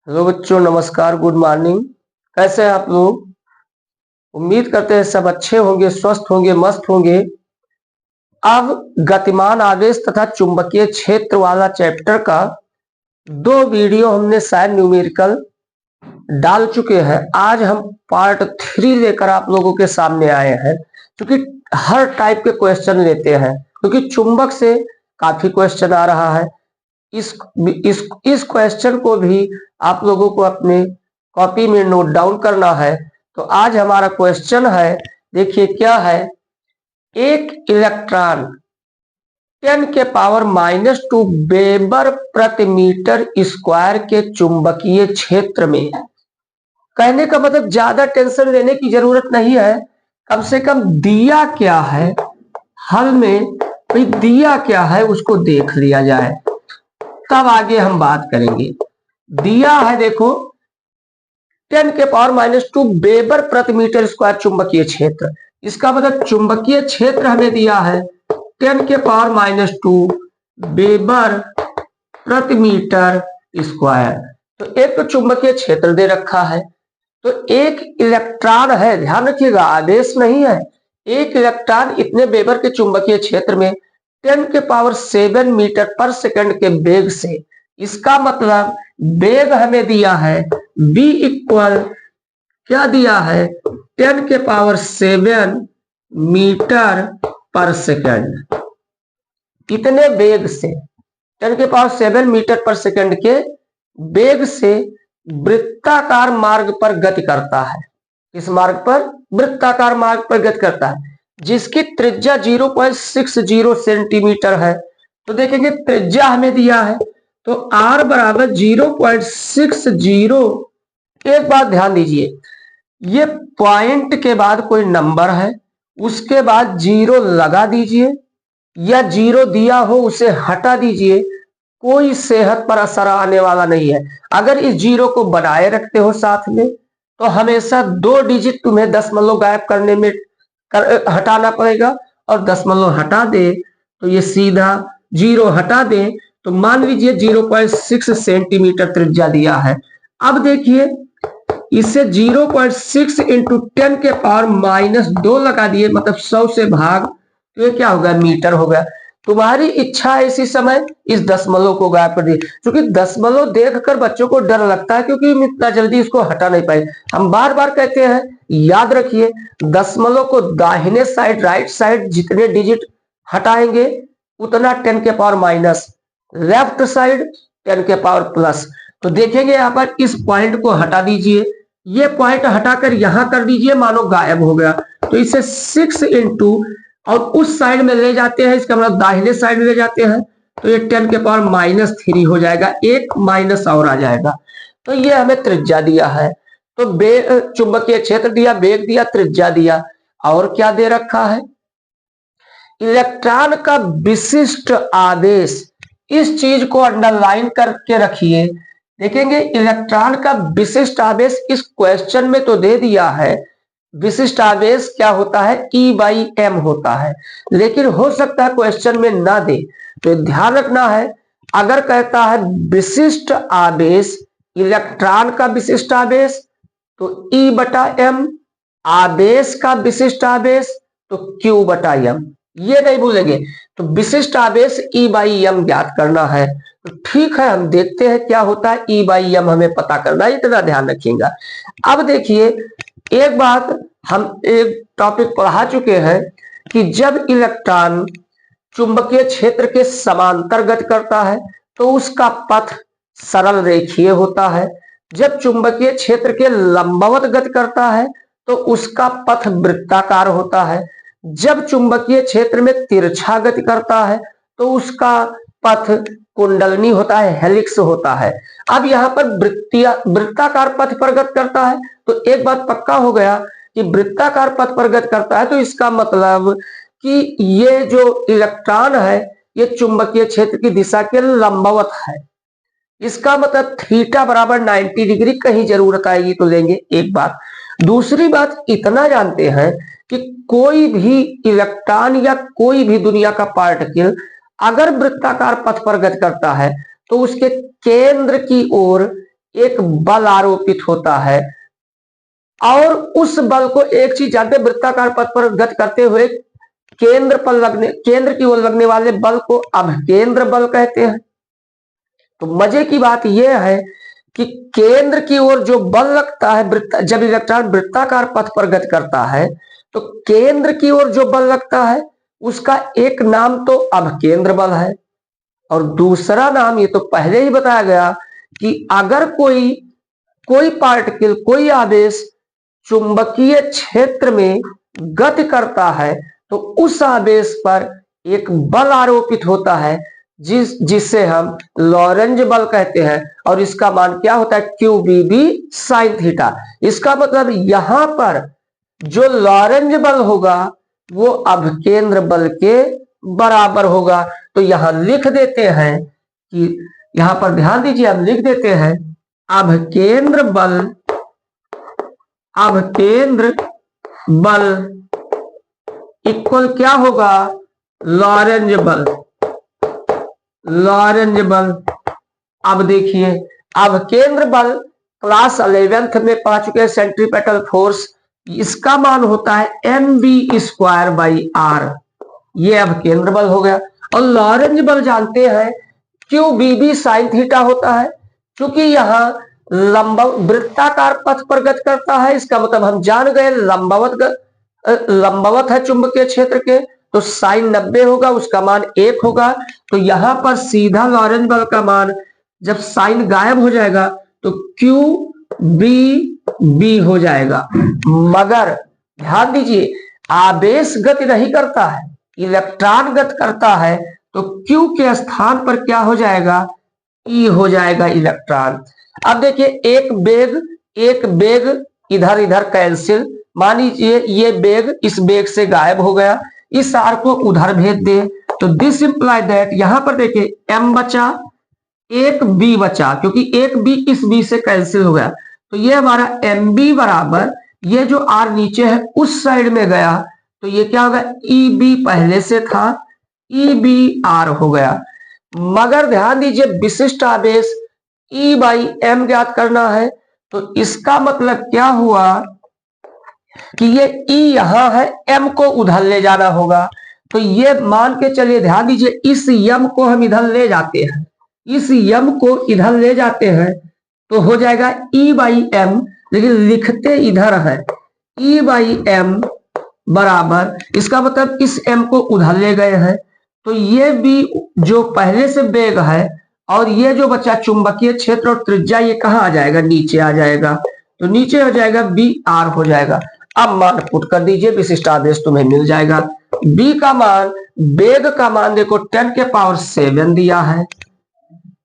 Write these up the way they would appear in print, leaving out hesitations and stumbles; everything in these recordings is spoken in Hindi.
हेलो बच्चों, नमस्कार, गुड मॉर्निंग। कैसे हैं आप लोग? उम्मीद करते हैं सब अच्छे होंगे, स्वस्थ होंगे, मस्त होंगे। अब गतिमान आवेश तथा चुंबकीय क्षेत्र वाला चैप्टर का दो वीडियो हमने शायद न्यूमेरिकल डाल चुके हैं। आज हम पार्ट 3 लेकर आप लोगों के सामने आए हैं, क्योंकि हर टाइप के क्वेश्चन लेते हैं, क्योंकि चुंबक से काफी क्वेश्चन आ रहा है। इस इस क्वेश्चन को भी आप लोगों को अपने कॉपी में नोट डाउन करना है। तो आज हमारा क्वेश्चन है, देखिए क्या है। एक इलेक्ट्रॉन 10⁻⁻² वेबर प्रति मीटर स्क्वायर के चुंबकीय क्षेत्र में, कहने का मतलब ज्यादा टेंशन लेने की जरूरत नहीं है, कम से कम दिया क्या है हल में, भाई दिया क्या है उसको देख लिया जाए, तब आगे हम बात करेंगे। दिया है, देखो 10⁻⁻² वेबर प्रति मीटर स्क्वायर चुंबकीय क्षेत्र। इसका मतलब चुंबकीय क्षेत्र हमें दिया है 10⁻⁻² वेबर प्रति मीटर स्क्वायर। तो एक तो चुंबकीय क्षेत्र दे रखा है, तो एक इलेक्ट्रॉन है, ध्यान रखिएगा आवेश नहीं है। एक इलेक्ट्रॉन इतने वेबर के चुंबकीय क्षेत्र में 10⁻⁷ मीटर पर सेकंड के वेग से, इसका मतलब वेग हमें दिया है v इक्वल क्या दिया है 10⁻⁷ मीटर पर सेकंड। इतने वेग से 10⁻⁷ मीटर पर सेकंड के वेग से वृत्ताकार मार्ग पर गति करता है। इस मार्ग पर वृत्ताकार मार्ग पर गति करता है, जिसकी त्रिज्या 0.60 सेंटीमीटर है। तो देखेंगे त्रिज्या हमें दिया है, तो r बराबर 0.60। एक बात ध्यान दीजिए, ये पॉइंट के बाद कोई नंबर है, उसके बाद जीरो लगा दीजिए, या जीरो दिया हो उसे हटा दीजिए, कोई सेहत पर असर आने वाला नहीं है। अगर इस जीरो को बनाए रखते हो साथ में, तो हमेशा 2 डिजिट तुम्हें दशमलव गायब करने में हटाना पड़ेगा, और दशमलव हटा दे तो ये सीधा जीरो हटा दे, तो मान लीजिए 0.6 सेंटीमीटर त्रिज्या दिया है। अब देखिए इसे 0.6 इंटू 10⁻⁻² लगा दिए, मतलब 100 से भाग, तो ये क्या होगा, मीटर हो गया। तुम्हारी इच्छा है इसी समय इस दशमलव को गायब कर दिए, क्योंकि दशमलव देखकर बच्चों को डर लगता है, क्योंकि हम इतना जल्दी इसको हटा नहीं पाए। हम बार बार कहते हैं, याद रखिए दशमलव को दाहिने साइड, राइट साइड जितने डिजिट हटाएंगे उतना 10⁻⁻, लेफ्ट साइड 10⁻+। तो देखेंगे यहाँ पर इस पॉइंट को हटा दीजिए, ये पॉइंट हटाकर यहां कर दीजिए, मानो गायब हो गया। तो इसे 6 इंटू और उस साइड में ले जाते हैं, इसका मतलब दाहिने साइड में ले जाते हैं, तो ये 10⁻⁻³ हो जाएगा, एक माइनस और आ जाएगा। तो ये हमें त्रिज्या दिया है, तो चुंबकीय क्षेत्र दिया, वेग दिया, त्रिज्या दिया, और क्या दे रखा है, इलेक्ट्रॉन का विशिष्ट आवेश। इस चीज को अंडरलाइन करके रखिए। देखेंगे इलेक्ट्रॉन का विशिष्ट आवेश इस क्वेश्चन में तो दे दिया है, विशिष्ट आवेश क्या होता है, E/m होता है, लेकिन हो सकता है क्वेश्चन में ना दे, तो ध्यान रखना है। अगर कहता है विशिष्ट आवेश, इलेक्ट्रॉन का विशिष्ट आवेश, तो E/m, आवेश का विशिष्ट आवेश तो Q/m, ये नहीं भूलेंगे। तो विशिष्ट आवेश E/m ज्ञात करना है। तो ठीक है, हम देखते हैं क्या होता है। E/m हमें पता करना है, इतना ध्यान रखिएगा। अब देखिए एक बात, हम एक टॉपिक पढ़ा चुके हैं कि जब इलेक्ट्रॉन चुंबकीय क्षेत्र के समांतर गति करता है तो उसका पथ सरल रेखीय होता है। जब चुंबकीय क्षेत्र के लंबवत गति करता है तो उसका पथ वृत्ताकार होता है। जब चुंबकीय क्षेत्र में तिरछा गति करता है तो उसका पथ कुंडलनी होता है, हेलिक्स होता है। अब यहाँ पर वृत्ताकार पथ पर गति करता है, तो एक बात पक्का हो गया कि वृत्ताकार पथ पर गति करता है, तो इसका मतलब कि ये जो इलेक्ट्रॉन है ये चुंबकीय क्षेत्र की दिशा के लंबवत है। इसका मतलब थीटा बराबर 90 डिग्री, कहीं जरूरत आएगी तो लेंगे, एक बात। दूसरी बात इतना जानते हैं कि कोई भी इलेक्ट्रॉन या कोई भी दुनिया का पार्टिकल अगर वृत्ताकार पथ पर गति करता है तो उसके केंद्र की ओर एक बल आरोपित होता है, और उस बल को एक चीज जानते हैं, वृत्ताकार पथ पर गति करते हुए केंद्र की ओर लगने वाले बल को अभकेंद्र बल कहते हैं। तो मजे की बात यह है कि केंद्र की ओर जो बल लगता है जब इलेक्ट्रॉन वृत्ताकार पथ पर गति करता है, तो केंद्र की ओर जो बल लगता है उसका एक नाम तो अभकेंद्र बल है, और दूसरा नाम ये तो पहले ही बताया गया कि अगर कोई पार्टिकल, कोई आवेश चुंबकीय क्षेत्र में गति करता है तो उस आवेश पर एक बल आरोपित होता है जिससे हम लॉरेंज बल कहते हैं, और इसका मान क्या होता है, QBB sin थीटा। इसका मतलब यहां पर जो लॉरेंज बल होगा वो अभकेंद्र बल के बराबर होगा। तो यहां लिख देते हैं कि, यहां पर ध्यान दीजिए, हम लिख देते हैं अभकेंद्र बल इक्वल क्या होगा, लॉरेंज बल। अब देखिए, अभकेंद्र बल क्लास 11th में पा चुके हैं, सेंट्रीपेटल फोर्स, इसका मान होता है mv²/r, ये अभकेंद्र बल हो गया। और लॉरेंज बल जानते हैं QBB sin थीटा होता है, क्योंकि यहाँ वृत्ताकार पथ पर गति करता है, इसका मतलब हम जान गए लंबवत है चुंबकीय क्षेत्र के, तो साइन 90 होगा, उसका मान 1 होगा। तो यहां पर सीधा लॉरेंज बल का मान जब साइन गायब हो जाएगा तो QBB हो जाएगा। मगर ध्यान दीजिए, आवेश गति नहीं करता है, इलेक्ट्रॉन गति करता है, तो Q के स्थान पर क्या हो जाएगा, E हो जाएगा इलेक्ट्रॉन। अब देखिए, एक बेग इधर इधर कैंसिल, मान लीजिए ये बेग इस बेग से गायब हो गया, इस आर को उधर भेज दे, तो दिस इंप्लाई दैट, यहां पर देखिए m बचा, एक b बचा, क्योंकि एक b इस b से कैंसिल हो गया, तो ये हमारा mb बराबर, ये जो r नीचे है उस साइड में गया, तो ये क्या होगा, EB पहले से था, EBR हो गया। मगर ध्यान दीजिए, विशिष्ट आवेश E/m ज्ञात करना है, तो इसका मतलब क्या हुआ कि ये E यहां है, m को उधर ले जाना होगा। तो ये मान के चलिए, ध्यान दीजिए, इस m को हम इधर ले जाते हैं, तो हो जाएगा E/m, लेकिन लिखते इधर है E/m बराबर, इसका मतलब इस m को उधर ले गए हैं, तो ये भी जो पहले से बेग है और ये जो बचा चुंबकीय क्षेत्र और त्रिज्या, ये कहाँ आ जाएगा, नीचे आ जाएगा, तो नीचे हो जाएगा BR हो जाएगा। अब मान पुट कर दीजिए, विशिष्ट आवेश तुम्हें मिल जाएगा। B का मान, बेग का मान देखो 10⁷ दिया है,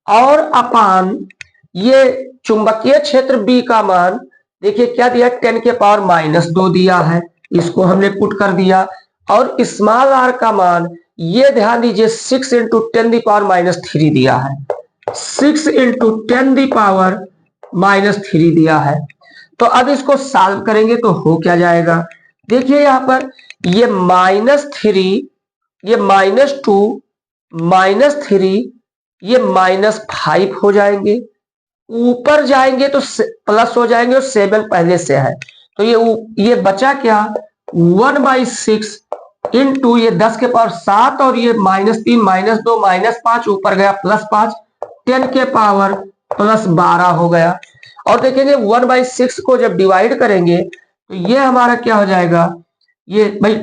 और अपान ये चुंबकीय क्षेत्र B का मान देखिए क्या दिया, 10⁻² दिया है, इसको हमने पुट कर दिया। और स्मॉल r का मान ये ध्यान दीजिए 6 × 10⁻³ दिया है, 6 × 10⁻³ दिया है। तो अब इसको सॉल्व करेंगे तो हो क्या जाएगा, देखिए यहां पर ये -3, ये -2, -3, ये -5 हो जाएंगे, ऊपर जाएंगे तो प्लस हो जाएंगे, और 7 पहले से है, तो ये बचा क्या, 1/6 इंटू ये 10⁻7, और ये -3, -2, -5, ऊपर गया +5, 10⁻+12 हो गया। और देखेंगे 1/6 को जब डिवाइड करेंगे तो ये हमारा क्या हो जाएगा, ये भाई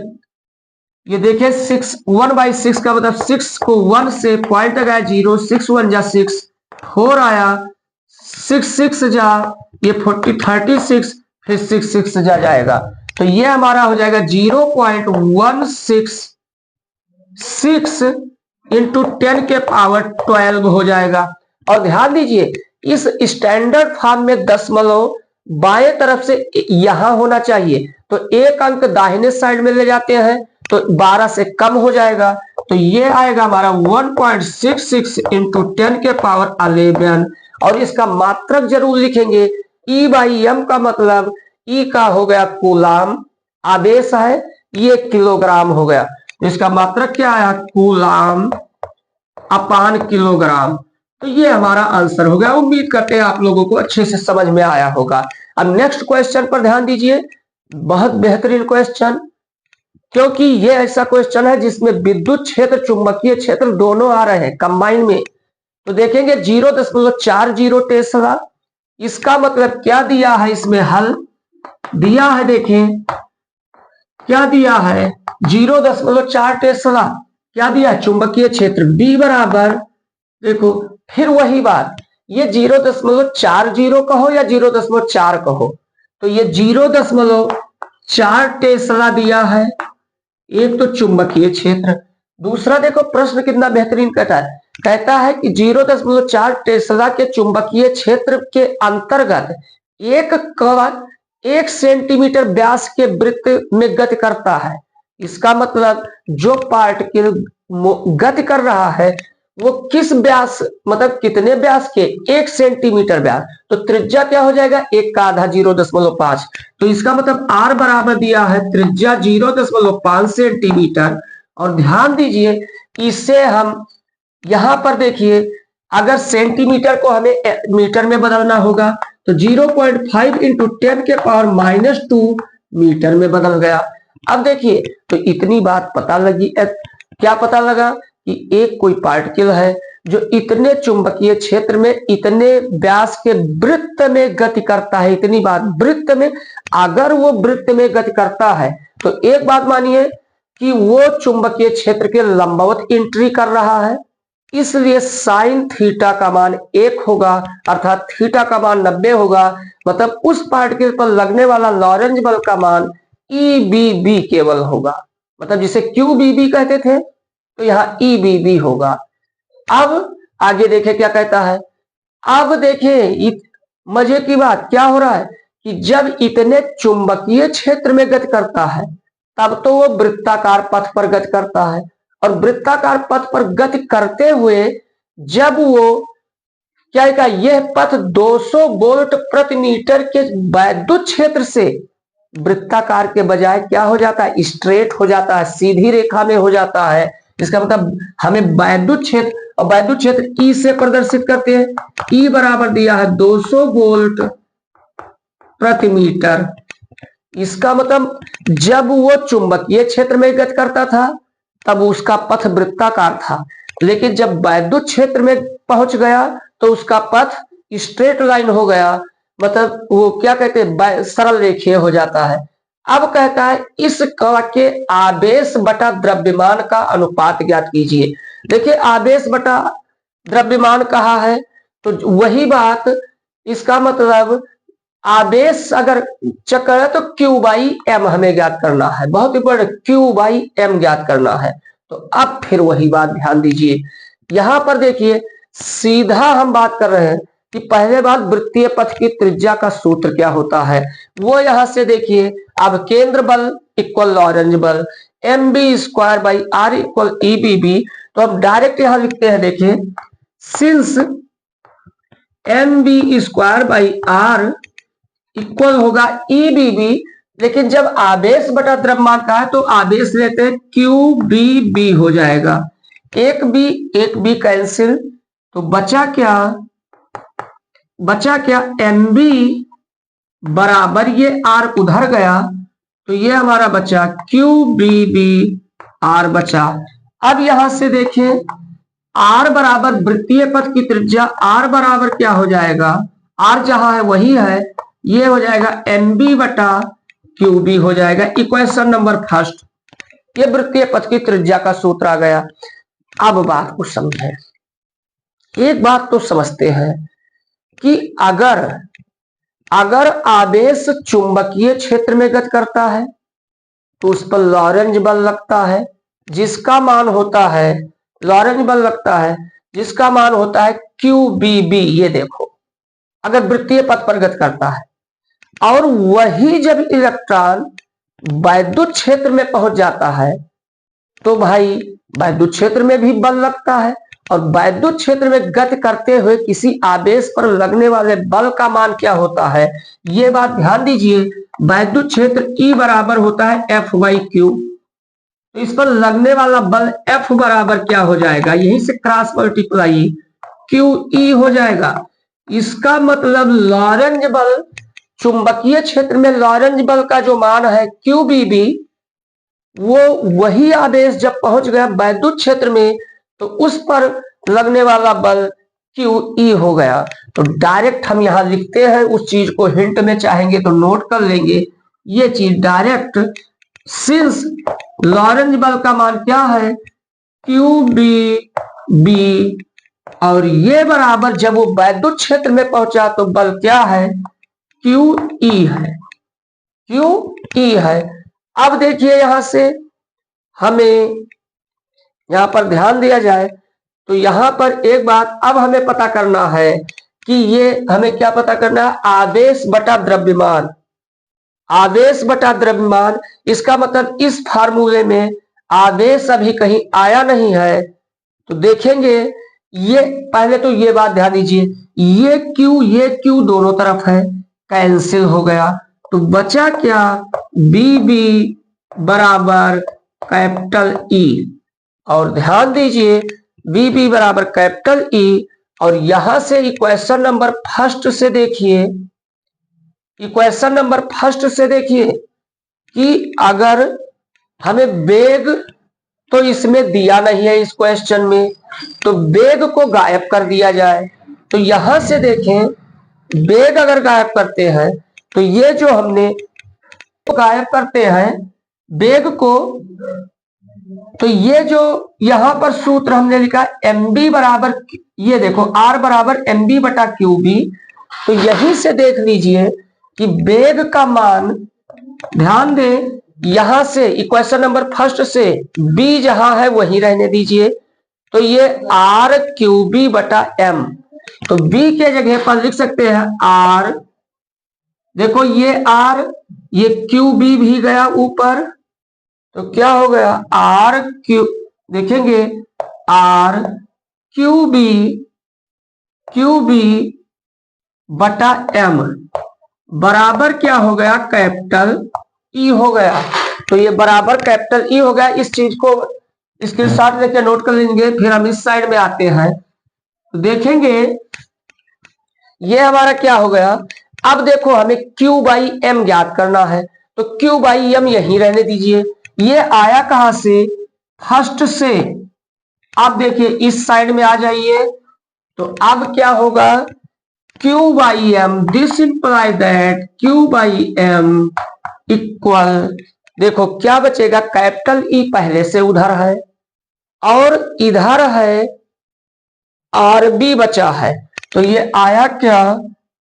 ये देखिए 1/6 का मतलब 6 को 1 से पॉइंट लगाया 0, 6 1 जा 6, 4 आया, 6 6 जा ये 36, फिर 6 6 जा जाएगा, तो ये हमारा हो जाएगा 0.166 इंटू 10⁻12 हो जाएगा। और ध्यान दीजिए, इस स्टैंडर्ड फॉर्म में दशमलव बाएं तरफ से यहां होना चाहिए, तो एक अंक दाहिने साइड में ले जाते हैं तो 12 से कम हो जाएगा, तो ये आएगा हमारा 1.66 इंटू 10⁻11, और इसका मात्रक जरूर लिखेंगे। E/m का मतलब E का हो गया कूलाम, आवेश है, ये किलोग्राम हो गया, तो इसका मात्रक क्या आया, कूलाम अपान किलोग्राम। तो ये हमारा आंसर हो गया। उम्मीद करते हैं आप लोगों को अच्छे से समझ में आया होगा। अब नेक्स्ट क्वेश्चन पर ध्यान दीजिए, बहुत बेहतरीन क्वेश्चन, क्योंकि ये ऐसा क्वेश्चन है जिसमें विद्युत क्षेत्र चुंबकीय क्षेत्र दोनों आ रहे हैं कंबाइन में। तो देखेंगे 0.40 टेस्ला, इसका मतलब क्या दिया है, इसमें हल दिया है, देखें क्या दिया है, 0.4 टेस्ला क्या दिया है, चुंबकीय क्षेत्र B बराबर, देखो फिर वही बात, ये 0.40 कहो या 0.4 कहो, तो ये 0.4 टेस्ला दिया है। एक तो चुंबकीय क्षेत्र, दूसरा देखो प्रश्न कितना बेहतरीन कहता है कि 0.4 टेस्ला के चुंबकीय क्षेत्र के अंतर्गत एक कण 1 सेंटीमीटर व्यास के वृत्त में गति करता है। इसका मतलब जो पार्टिकल गति कर रहा है वो किस व्यास, मतलब कितने व्यास के, 1 सेंटीमीटर व्यास, तो त्रिज्या क्या हो जाएगा, 1 का आधा 0.5, तो इसका मतलब r बराबर दिया है त्रिज्या 0.5 सेंटीमीटर। और ध्यान दीजिए इसे हम यहां पर देखिए, अगर सेंटीमीटर को हमें मीटर में बदलना होगा तो 0.5 इंटू 10 के पावर -2 मीटर में बदल गया। अब देखिए तो इतनी बात पता लगी, क्या पता लगा कि एक कोई पार्टिकल है जो इतने चुंबकीय क्षेत्र में इतने व्यास के वृत्त में गति करता है। इतनी बात, वृत्त में, अगर वो वृत्त में गति करता है तो एक बात मानिए कि वो चुंबकीय क्षेत्र के लंबवत एंट्री कर रहा है, इसलिए साइन थीटा का मान 1 होगा, अर्थात थीटा का मान 90 होगा। मतलब उस पार्टिकल पर लगने वाला लॉरेंज बल का मान EBB केवल होगा, मतलब जिसे QBB कहते थे तो यहाँ EBB होगा। अब आगे देखें क्या कहता है, अब देखें मजे की बात क्या हो रहा है कि जब इतने चुंबकीय क्षेत्र में गति करता है तब तो वो वृत्ताकार पथ पर गति करता है, और वृत्ताकार पथ पर गति करते हुए जब वो क्या है, यह पथ 200 वोल्ट प्रति मीटर के वैद्युत क्षेत्र से वृत्ताकार के बजाय क्या हो जाता है, स्ट्रेट हो जाता है, सीधी रेखा में हो जाता है। इसका मतलब हमें वैद्युत क्षेत्र, और वैद्युत क्षेत्र E से प्रदर्शित करते हैं, E बराबर दिया है 200 वोल्ट प्रति मीटर। इसका मतलब जब वो चुंबकीय क्षेत्र में गति करता था तब उसका पथ वृत्ताकार था, लेकिन जब वैद्युत क्षेत्र में पहुंच गया तो उसका पथ स्ट्रेट लाइन हो गया, मतलब वो क्या कहते हैं, सरल रेखीय हो जाता है। अब कहता है इस कण के आवेश बटा द्रव्यमान का अनुपात ज्ञात कीजिए। देखिए आवेश बटा द्रव्यमान कहा है तो वही बात, इसका मतलब आवेश अगर चक्कर है तो Q/m हमें ज्ञात करना है, बहुत इंपॉर्टेंट, Q/m ज्ञात करना है। तो अब फिर वही बात ध्यान दीजिए, यहां पर देखिए सीधा हम बात कर रहे हैं कि पहले बात वृत्तीय पथ की त्रिज्या का सूत्र क्या होता है, वो यहां से देखिए, अब केंद्र बल इक्वल लॉरेंज बल, mv²/r इक्वल EBB, तो अब डायरेक्ट यहां लिखते हैं, देखिए सिंस mv²/r इक्वल होगा EBB, लेकिन जब आवेश बटा द्रव्यमान का है तो आवेश लेते हैं QBB हो जाएगा, एक बी कैंसिल, तो बचा क्या MB बराबर ये R उधर गया तो ये हमारा बचा QBB R बचा। अब यहां से देखें R बराबर वृत्तीय पथ की त्रिज्या, R बराबर क्या हो जाएगा, R जहां है वही है, ये हो जाएगा MB बटा QB हो जाएगा, इक्वेशन नंबर फर्स्ट। ये वृत्तीय पथ की त्रिज्या का सूत्र आ गया। अब बात को समझें, एक बात तो समझते हैं कि अगर आवेश चुंबकीय क्षेत्र में गति करता है तो उस पर लॉरेंज बल लगता है, जिसका मान होता है, लॉरेंज बल लगता है जिसका मान होता है QBB। ये देखो अगर वृत्तीय पथ पर गति करता है, और वही जब इलेक्ट्रॉन वैद्युत क्षेत्र में पहुंच जाता है तो भाई वैद्युत क्षेत्र में भी बल लगता है, और वैद्युत क्षेत्र में गति करते हुए किसी आवेश पर लगने वाले बल का मान क्या होता है, ये बात ध्यान दीजिए। वैद्युत क्षेत्र E बराबर होता है F/Q, तो इस पर लगने वाला बल F बराबर क्या हो जाएगा, यहीं से क्रॉस मल्टीप्लाई QE हो जाएगा। इसका मतलब लॉरेंज बल, चुंबकीय क्षेत्र में लॉरेंज बल का जो मान है QBB, वो वही आवेश जब पहुंच गया वैद्युत क्षेत्र में तो उस पर लगने वाला बल QE हो गया। तो डायरेक्ट हम यहां लिखते हैं उस चीज को, हिंट में चाहेंगे तो नोट कर लेंगे ये चीज डायरेक्ट। सिंस लॉरेंज बल का मान क्या है QBB, और ये बराबर जब वो वैद्युत क्षेत्र में पहुंचा तो बल क्या है QE है, QE है। अब देखिए यहां से हमें यहां पर ध्यान दिया जाए तो यहां पर एक बात अब हमें पता करना है कि ये हमें क्या पता करना है, आवेश बटा द्रव्यमान। आवेश बटा द्रव्यमान, इसका मतलब इस फार्मूले में आवेश अभी कहीं आया नहीं है। तो देखेंगे ये पहले तो ये बात ध्यान दीजिए, ये Q दोनों तरफ है, कैंसिल हो गया। तो बचा क्या, BB बराबर कैपिटल E। और ध्यान दीजिए BB बराबर कैपिटल E, और यहां से इक्वेशन नंबर फर्स्ट से देखिए, इक्वेशन नंबर फर्स्ट से देखिए कि अगर हमें वेग तो इसमें दिया नहीं है इस क्वेश्चन में, तो वेग को गायब कर दिया जाए। तो यहां से देखें वेग अगर गायब करते हैं तो ये जो हमने गायब करते हैं वेग को, तो ये जो यहां पर सूत्र हमने लिखा mb बराबर, ये देखो r बराबर mb बटा QB। तो यहीं से देख लीजिए कि वेग का मान, ध्यान दें यहां से इक्वेशन नंबर फर्स्ट से b जहां है वहीं रहने दीजिए। तो ये r QB बटा m, तो b के जगह पर लिख सकते हैं r, देखो ये r, ये QB भी गया ऊपर, तो क्या हो गया RQ, देखेंगे QB बटा M बराबर क्या हो गया, कैपिटल E हो गया। तो ये बराबर कैपिटल E हो गया। इस चीज को स्क्रीनशॉट लेके नोट कर लेंगे। फिर हम इस साइड में आते हैं तो देखेंगे ये हमारा क्या हो गया। अब देखो हमें Q बाई M ज्ञात करना है, तो Q बाई M यहीं रहने दीजिए। ये आया कहां से, फर्स्ट से। अब देखिए इस साइड में आ जाइए, तो अब क्या होगा Q by M, this imply that Q by M equal, देखो क्या बचेगा, कैपिटल E पहले से उधर है और इधर है RB बचा है। तो ये आया क्या,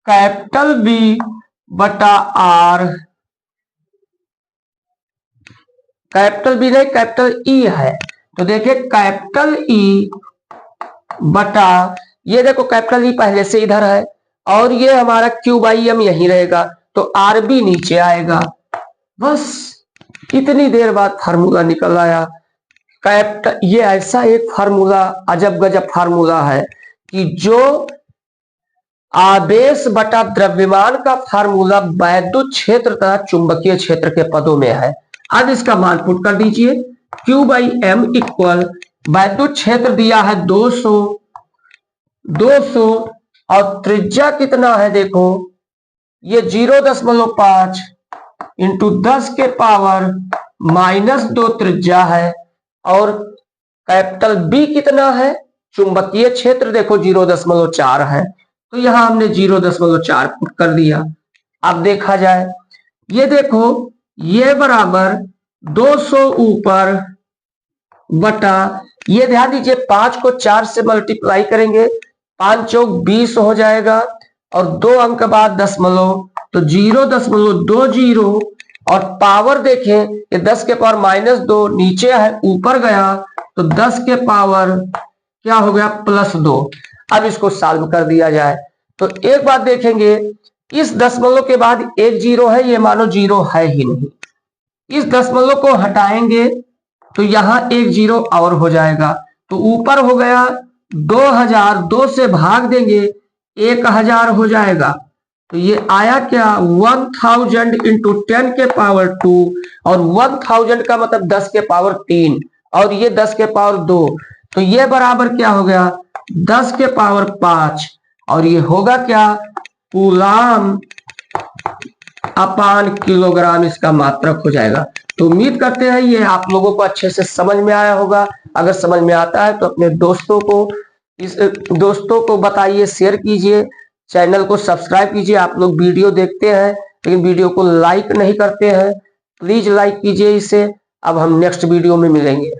कैपिटल B बटा R, कैपिटल B नहीं कैपिटल E है। तो देखिए कैपिटल E बटा, ये देखो कैपिटल E पहले से इधर है और ये हमारा Q बाई M यहीं रहेगा, तो RB नीचे आएगा। बस इतनी देर बाद फार्मूला निकल आया। कैपिटल, ये ऐसा एक फार्मूला, अजब गजब फार्मूला है कि जो आवेश बटा द्रव्यमान का फार्मूला वैद्युत क्षेत्र तथा चुंबकीय क्षेत्र के पदों में है। अब इसका मान पुट कर दीजिए, Q बाई M इक्वल, वैद्युत क्षेत्र दिया है 200 और त्रिज्या कितना है, देखो ये 0.5 इंटू 10 के पावर -2 त्रिज्या है, और कैपिटल B कितना है, चुंबकीय क्षेत्र देखो 0.4 है, तो यहां हमने 0.4 पुट कर दिया। अब देखा जाए, ये देखो ये बराबर 200 ऊपर बटा, ये ध्यान दीजिए 5 को 4 से मल्टीप्लाई करेंगे, 5 चौक 20 हो जाएगा और 2 अंक बाद दशमलव, तो 0.20, और पावर देखें ये 10 के पावर -2 नीचे है, ऊपर गया तो 10 के पावर क्या हो गया, +2। अब इसको सॉल्व कर दिया जाए तो एक बात देखेंगे, इस दशमलव के बाद एक 0 है, ये मानो 0 है ही नहीं। इस दशमलव को हटाएंगे तो यहां एक 0 और हो जाएगा, तो ऊपर हो गया 2000, 2 से भाग देंगे 1000 हो जाएगा। तो ये आया क्या, 1000 इंटू 10 के पावर 2, और 1000 का मतलब 10 के पावर 3, और ये 10 के पावर 2, तो ये बराबर क्या हो गया, 10 के पावर 5 और ये होगा क्या, कूलाम अपान किलोग्राम इसका मात्रक हो जाएगा। तो उम्मीद करते हैं ये आप लोगों को अच्छे से समझ में आया होगा। अगर समझ में आता है तो अपने दोस्तों को बताइए, शेयर कीजिए, चैनल को सब्सक्राइब कीजिए। आप लोग वीडियो देखते हैं लेकिन वीडियो को लाइक नहीं करते हैं, प्लीज लाइक कीजिए इसे। अब हम नेक्स्ट वीडियो में मिलेंगे।